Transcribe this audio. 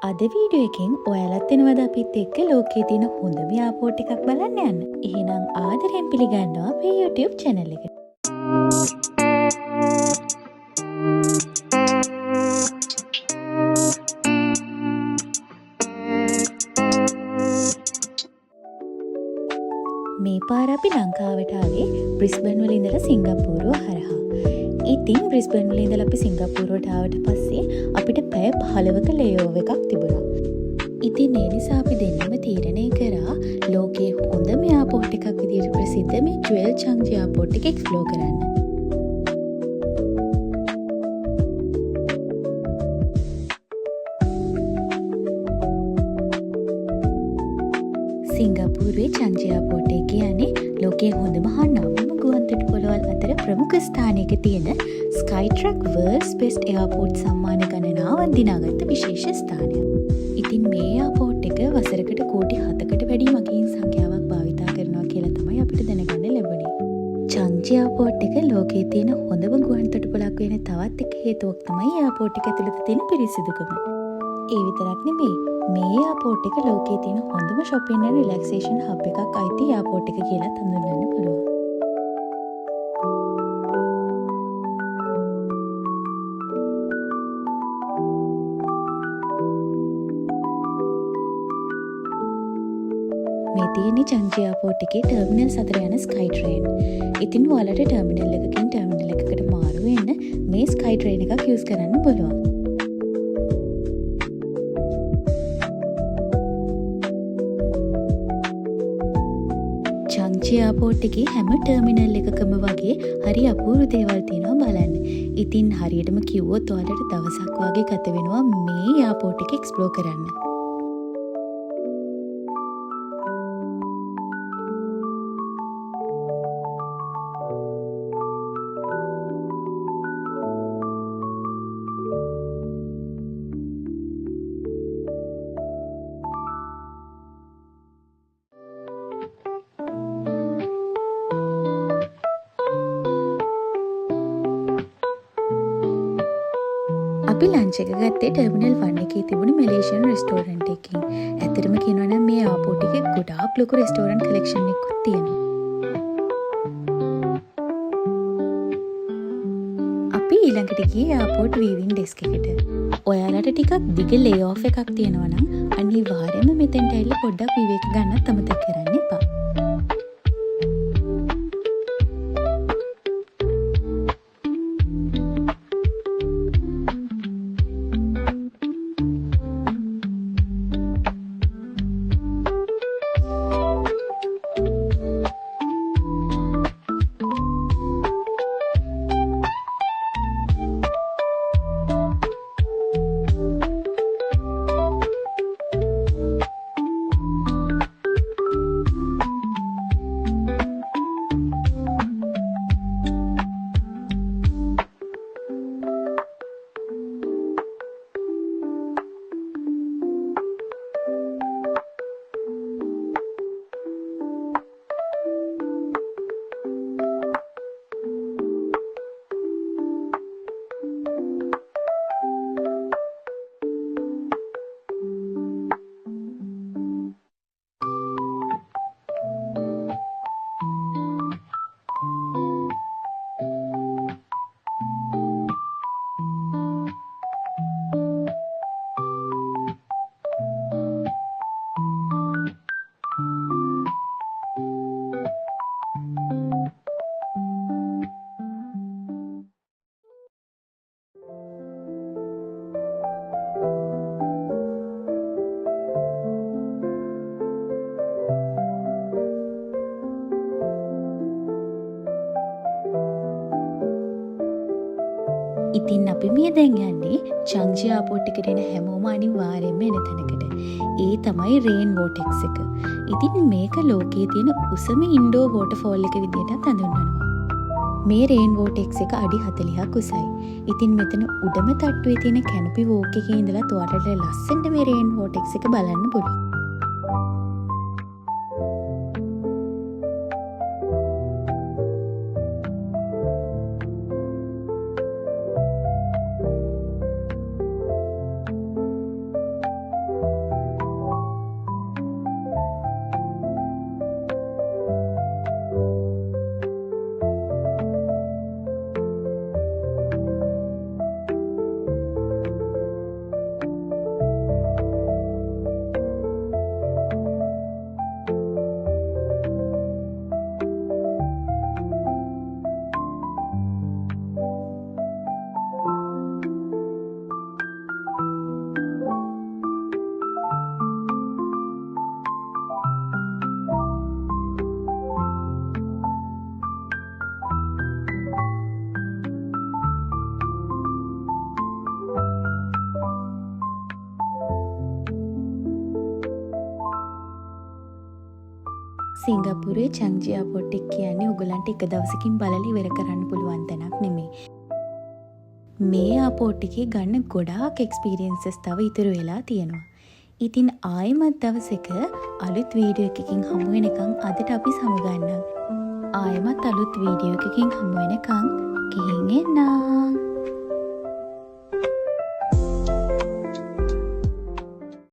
අද වීඩියෝ එකෙන් ඔයාලත් එනවද අපිත් එක්ක ලෝකයේ තියෙන හොඳම එයාපෝට් එකක් බලන්න යන්න. එහෙනම් ආදරයෙන් පිළිගන්නවා අපේ YouTube channel එකට. මේ පාර අපි ලංකාවට ආවේ බ්‍රිස්බන් වල ඉඳලා සිංගප්පූරුව හරහා. ඉතින් බ්‍රිස්බන් වල ඉඳලා අපි සිංගප්පූරුවට ආවට පස්සේ අපිට පැය 15ක ලේಓවර් එකක් තිබුණා. ඉතින් ඒ නිසා අපි දෙන්නම තීරණය කරා ලෝකයේ හොඳම එයාපෝට් එකක් විදිහට ප්‍රසිද්ධ මේ ජුවෙල් චංජි එයාපෝට් එක එක්ස්ප්ලෝර් කරන්න. සිංගප්පූරුවේ චංජි එයාපෝට් එක කියන්නේ ලෝකයේ හොඳම හා නවම ගුවන්තොටුපළවල් අතර ප්‍රමුඛ ස්ථානයක තියෙන ස්කයිට්‍රක් වර්ල්ඩ්ස් බෙස්ට් එයාපෝට් සම්මාන ගණනාවක් දිනාගත්ත විශේෂ ස්ථානයක්. ඉතින් මේ එයාපෝට් එක වසරකට කෝටි 7කට වැඩි මගීන් සංඛ්‍යාවක් භාවිතා කරනවා කියලා තමයි අපිට දැනගන්න ලැබුණේ. චංජි එයාපෝට් එක ලෝකයේ තියෙන හොඳම ගුවන්තොටුපළක් වෙන තවත් එක හේතුවක් තමයි එයාපෝට් එක ඇතුළත තියෙන පිරිසිදුකම. ඒ විතරක් නෙමෙයි මේ එයාපෝට් එක ලෝකයේ තියෙන හොඳම shopping and relaxation hub එකක් අයිති එයාපෝට් එක කියලා හඳුන්වන්න පුළුවන්. මේ තියෙන්නේ චංජි එයාපෝට් එකේ ටර්මිනල් 4 යන ස්කයි ට්‍රේන්. ඉතින් ඔයාලට ටර්මිනල් එකකින් ටර්මිනල් එකකට මාරු වෙන්න මේ ස්කයි ට්‍රේන් එකක් යූස් කරන්න පුළුවන්. චංජි එයාපෝට් එකේ හැම ටර්මිනල් එකකම වගේ හරි අපූර්ව දේවල් තියෙනවා බලන්න. ඉතින් හරියටම කිව්වොත් ඔයාලට දවසක් වගේ ගත වෙනවා මේ එයාපෝට් එක එක්ස්ප්ලෝර් කරන්න. අපි ලන්ච් එක ගත්තේ ටර්මිනල් 1 එකේ තිබුණු මැලේසියන් රෙස්ටෝරන්ට් එකකින්. ඇත්තටම කියනවා නම් මේ එයාපෝට් එකේ ගොඩාක් ලොකු රෙස්ටෝරන්ට් කලෙක්ෂන් එකක් තියෙනවා. අපි ඊළඟට ගියේ එයාපෝට් වීවිං ඩෙස්ක් එකට. ඔයාලට ටිකක් දිග ලේ ඔෆ් එකක් තියෙනවා නම් අනිවාර්යයෙන්ම මෙතෙන්ට ඇවිල්ලා පොඩ්ඩක් විවේක ගන්නත් අමතක කරන්න එපා. ඉතින් අපි මේ දැන් යන්නේ චංජි එයාපෝට් එකට එන හැමෝම අනිවාර්යයෙන්ම එන තැනකට. ඒ තමයි රේන් වෝටෙක්ස් එක. ඉතින් මේක ලෝකයේ තියෙන උසම ඉන්ඩෝර් වෝටර්ෆෝල් එක විදිහට හඳුන්වනවා. මේ රේන් වෝටෙක්ස් එක අඩි 40ක් උසයි. ඉතින් මෙතන උඩම තට්ටුවේ තියෙන කැනොපි වෝක් එකේ ඉඳලා ඔයාලට ලස්සනට මේ රේන් වෝටෙක්ස් එක බලන්න පුළුවන්. සිංගප්පූරුවේ චංජි එයාපෝට් එක කියන්නේ ඔයගලන්ට එක දවසකින් බලලා ඉවර කරන්න පුළුවන් තැනක් නෙමෙයි. මේ එයාපෝට් එකේ ගන්න ගොඩාක් එක්ස්පීරියන්සස් තව ඉතුරු වෙලා තියෙනවා. ඉතින් ආයෙමත් දවසක අලුත් වීඩියෝ එකකින් හමු වෙනකන් අදට අපි සමුගන්නම්. ආයෙමත් අලුත් වීඩියෝ එකකින් හමු වෙනකන් ගිහින් එන්නම්.